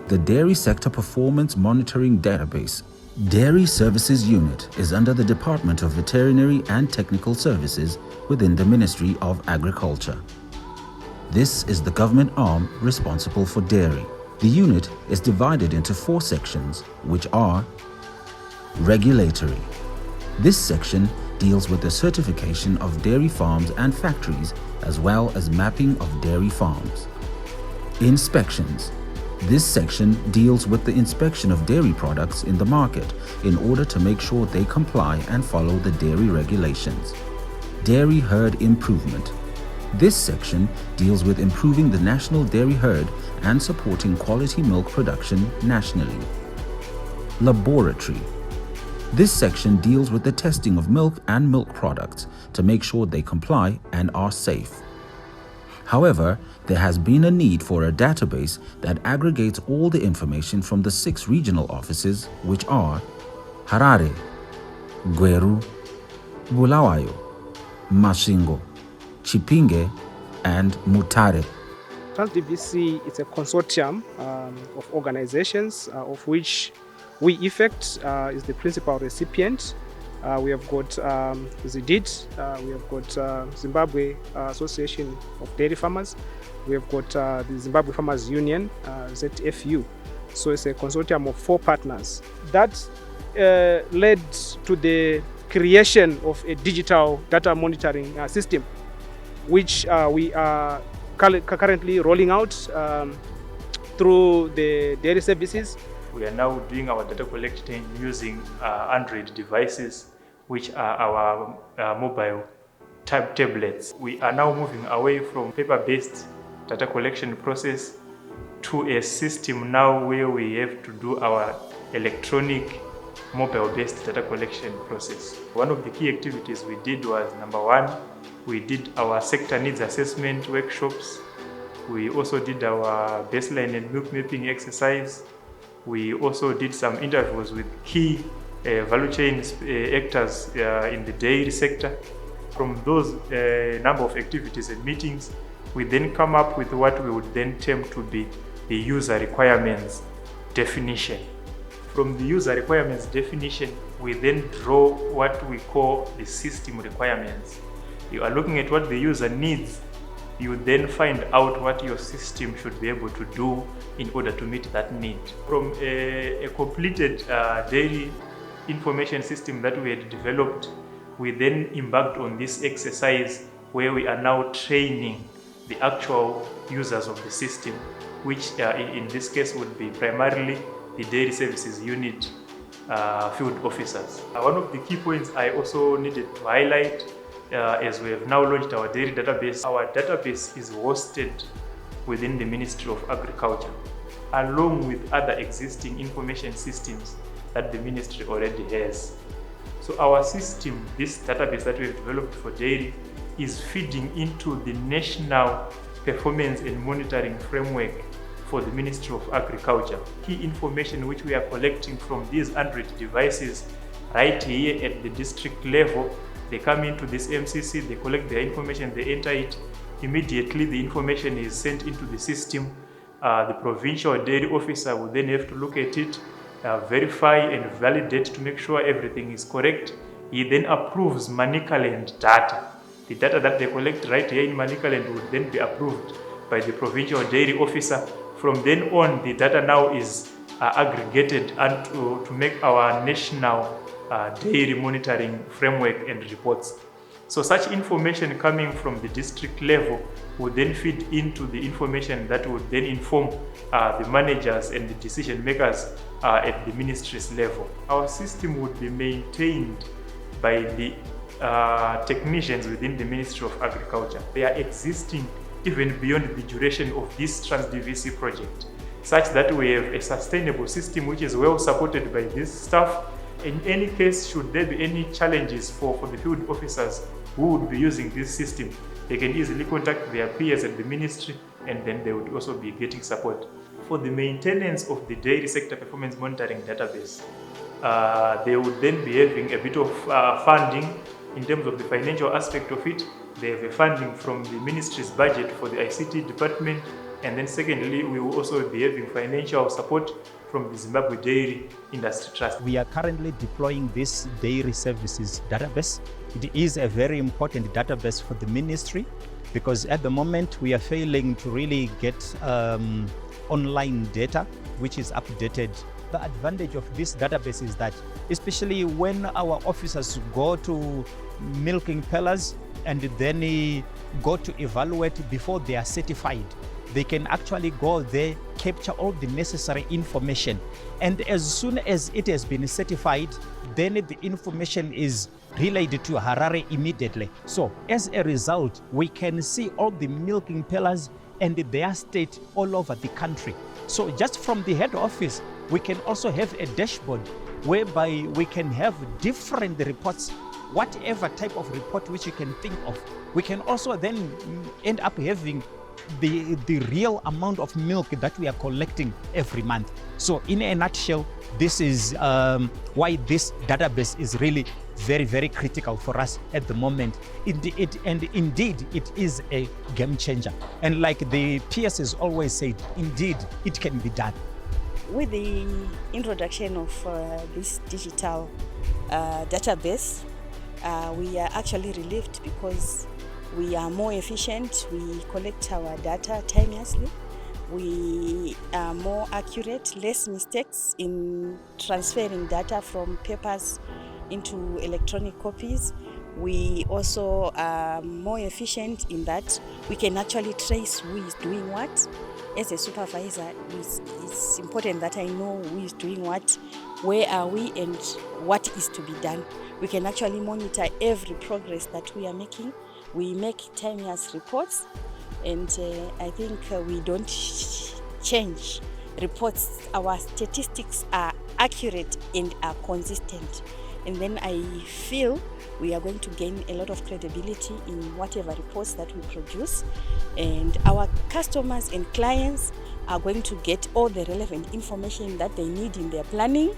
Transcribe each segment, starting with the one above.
The Dairy Sector Performance Monitoring Database. Dairy Services Unit is under the Department of Veterinary and Technical Services within the Ministry of Agriculture. This is the government arm responsible for dairy. The unit is divided into 4 sections, which are regulatory. This section deals with the certification of dairy farms and factories, as well as mapping of dairy farms. Inspections. This section deals with the inspection of dairy products in the market in order to make sure they comply and follow the dairy regulations. Dairy herd improvement. This section deals with improving the national dairy herd and supporting quality milk production nationally. Laboratory. This section deals with the testing of milk and milk products to make sure they comply and are safe. However, there has been a need for a database that aggregates all the information from the 6 regional offices, which are Harare, Gweru, Bulawayo, Masvingo, Chipinge, and Mutare. TranZDVC is a consortium of organizations of which we Effect is the principal recipient. We have got ZDIT, we have got Zimbabwe Association of Dairy Farmers, we have got the Zimbabwe Farmers Union, ZFU. So it's a consortium of 4 partners. That led to the creation of a digital data monitoring system, which we are currently rolling out through the dairy services. We are now doing our data collection using Android devices, which are our mobile tablets. We are now moving away from paper-based data collection process to a system now where we have to do our electronic mobile-based data collection process. One of the key activities we did was, number 1, we did our sector needs assessment workshops. We also did our baseline and milk mapping exercise. We also did some interviews with key value chain actors in the dairy sector. From those number of activities and meetings, we then come up with what we would then term to be the user requirements definition. From the user requirements definition, we then draw what we call the system requirements. You are looking at what the user needs. You then find out what your system should be able to do in order to meet that need. From a completed dairy information system that we had developed, we then embarked on this exercise where we are now training the actual users of the system, which in this case would be primarily the Dairy Services Unit field officers. One of the key points I also needed to highlight as we have now launched our dairy database. Our database is hosted within the Ministry of Agriculture, along with other existing information systems that the ministry already has. So our system, this database that we have developed for dairy, is feeding into the National Performance and Monitoring Framework for the Ministry of Agriculture. Key information which we are collecting from these Android devices right here at the district level. They come into this MCC, they collect their information, they enter it. Immediately the information is sent into the system. The provincial dairy officer will then have to look at it, verify and validate to make sure everything is correct. He then approves Manicaland data. The data that they collect right here in Manicaland would then be approved by the provincial dairy officer. From then on, the data now is aggregated and to make our national dairy monitoring framework and reports. So such information coming from the district level would then feed into the information that would then inform the managers and the decision makers at the ministry's level. Our system would be maintained by the technicians within the Ministry of Agriculture. They are existing even beyond the duration of this TranZDVC project, such that we have a sustainable system which is well supported by this staff. In any case, should there be any challenges for the field officers who would be using this system, they can easily contact their peers at the ministry, and then they would also be getting support. For the maintenance of the dairy sector performance monitoring database, they would then be having a bit of funding in terms of the financial aspect of it. They have a funding from the ministry's budget for the ICT department, And then secondly, we will also be having financial support from the Zimbabwe Dairy Industry Trust. We are currently deploying this dairy services database. It is a very important database for the ministry because at the moment we are failing to really get online data which is updated. The advantage of this database is that especially when our officers go to milking pellets and then go to evaluate before they are certified, they can actually go there, capture all the necessary information. And as soon as it has been certified, then the information is relayed to Harare immediately. So as a result, we can see all the milking pellets and their state all over the country. So just from the head office, we can also have a dashboard whereby we can have different reports, whatever type of report which you can think of. We can also then end up having the real amount of milk that we are collecting every month. So in a nutshell, this is why this database is really very, very critical for us at the moment. Indeed, it is a game changer. And like the PS has always said, indeed, it can be done. With the introduction of this digital database, we are actually relieved because we are more efficient, we collect our data timelessly, we are more accurate, less mistakes in transferring data from papers into electronic copies. We also are more efficient in that we can actually trace who is doing what. As a supervisor, it's important that I know who is doing what, where are we, and what is to be done. We can actually monitor every progress that we are making. We make timeless reports, and I think we don't change reports. Our statistics are accurate and are consistent. And then I feel we are going to gain a lot of credibility in whatever reports that we produce. And our customers and clients are going to get all the relevant information that they need in their planning.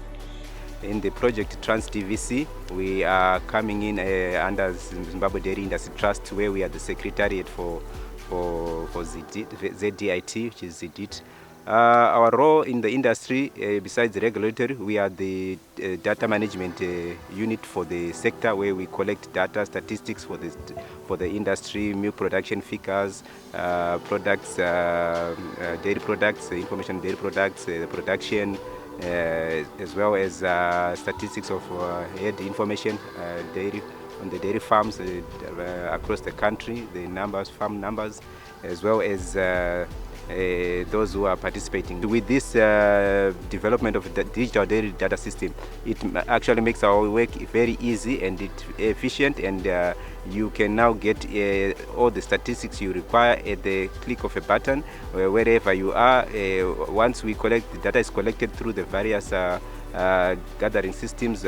In the project TranZDVC, we are coming in under Zimbabwe Dairy Industry Trust, where we are the secretariat for ZDIT, which is ZDIT. Our role in the industry, besides the regulatory, we are the data management unit for the sector, where we collect data, statistics for the industry, milk production figures, products, dairy products, information on dairy products, production, as well as statistics of head information, dairy on the dairy farms across the country, the numbers, farm numbers, as well as those who are participating. With this development of the digital dairy data system, it actually makes our work very easy and efficient, and you can now get all the statistics you require at the click of a button, wherever you are. Once we collect, the data is collected through the various gathering systems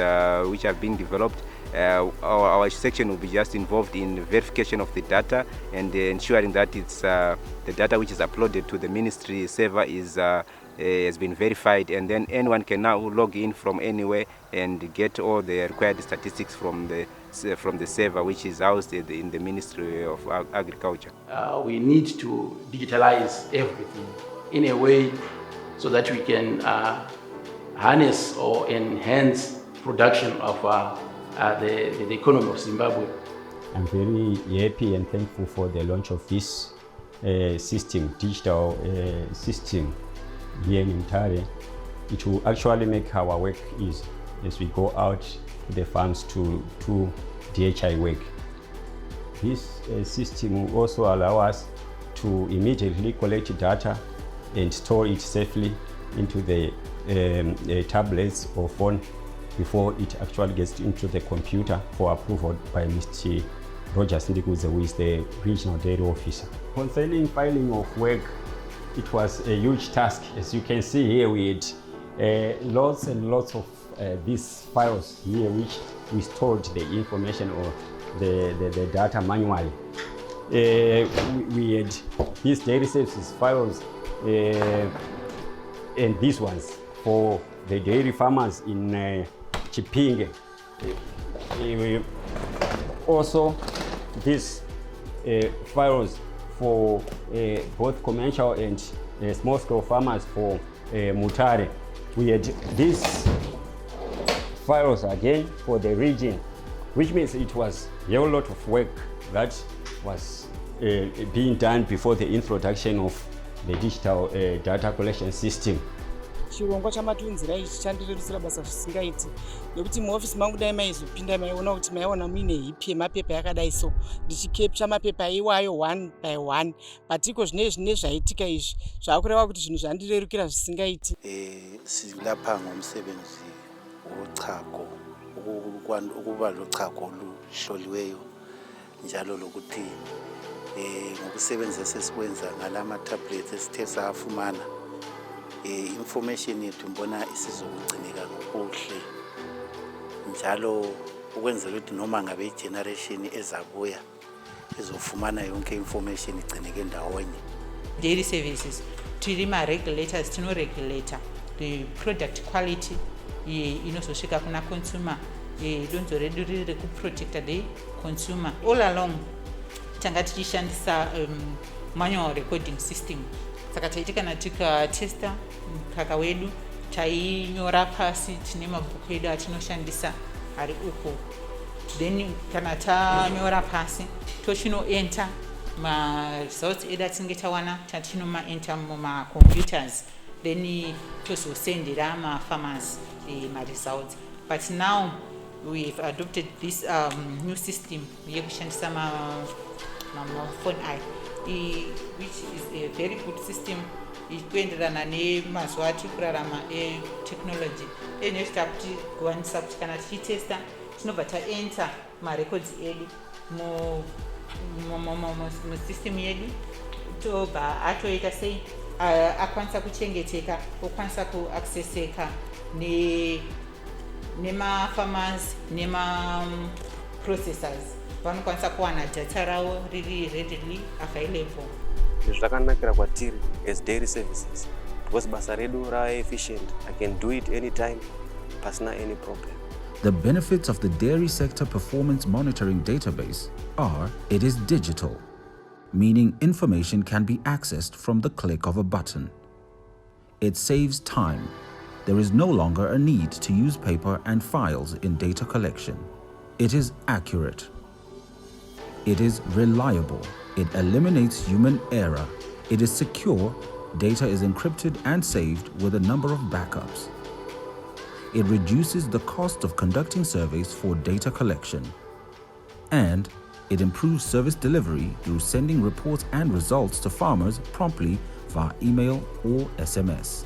which are being developed. Our section will be just involved in verification of the data and ensuring that it's the data which is uploaded to the ministry server has been verified, and then anyone can now log in from anywhere and get all the required statistics from the server which is housed in the Ministry of Agriculture. We need to digitalize everything in a way so that we can harness or enhance production of the economy of Zimbabwe. I'm very happy and thankful for the launch of this digital system here in Mtare. It will actually make our work easy as we go out to the farms to DHI work. This system will also allow us to immediately collect data and store it safely into the tablets or phone before it actually gets into the computer for approval by Mr. Roger Sindikuze, who is the regional dairy officer. Concerning filing of work, it was a huge task. As you can see here, we had lots and lots of these files here, which we stored the information or the data manually. We had these dairy services files and these ones for the dairy farmers in Chipinge. Also, these files for both commercial and small-scale farmers for Mutare. We had these files again for the region, which means it was a whole lot of work that was being done before the introduction of the digital data collection system. chirongwa chamatunzira ichi chandirerutsira basa zvisingaiti nekuti muofisi mangu dai maizopinda maiona kuti maiona muine hipi yemapepa yakadai so ndichikepcha mapepa iwayo 1 by 1 patiko zvine zvaitika izvi zvakureva kuti zvinhu zvandirerukira zvisingaiti. Silapha ngomsebenzi wochago ukuba lochago oluhloliweyo njalo lokuthi ngokusebenzisa esikwenza ngalama tablets esithe safumana information yethu mbona isizokugcineka ngokuhle njalo ukwenzela ukuthi noma ngabe generation ezabuya izofumana yonke information igcineke ndawonye. Dairy services tiri ma regulators tinoregulator the product quality inozosvika kuna consumer donzo redu riri rekuprotecta the consumer. All along tanga tichishandisa manual recording system saka taiti kana tikatesta mukaka wedu tainyora pasi tine mabhuku edu atinoshandisa ari uko, then kana tanyora pasi tochinoenter ma-results edu atinenge tawana tatinomaenter muma-computers then tozosendera ma-farmers ma-results. But now we've adopted this new system yekushandisa ma-phone eye, which is a very good system ikuenderana nemazuva atiri kurarama etechnology enoita kuti kuwanisa kuti kana tichitesta tinobva taenter marecords edu musystem yedu tobva atoita sei akwanisa kuchengeteka okwanisa kuaccesseka nema-farmers nema-processors vanokwanisa kuwana data ravo riri readily available. Zvakanakira kwatiri as dairy services because basa redu ra-efficient. I can do it anytime pasina any problem. The benefits of the dairy sector performance monitoring database are it is digital, meaning information can be accessed from the click of a button. It saves time. There is no longer a need to use paper and files in data collection. It is accurate. It is reliable. It eliminates human error. It is secure. Data is encrypted and saved with a number of backups. It reduces the cost of conducting surveys for data collection. And it improves service delivery through sending reports and results to farmers promptly via email or SMS.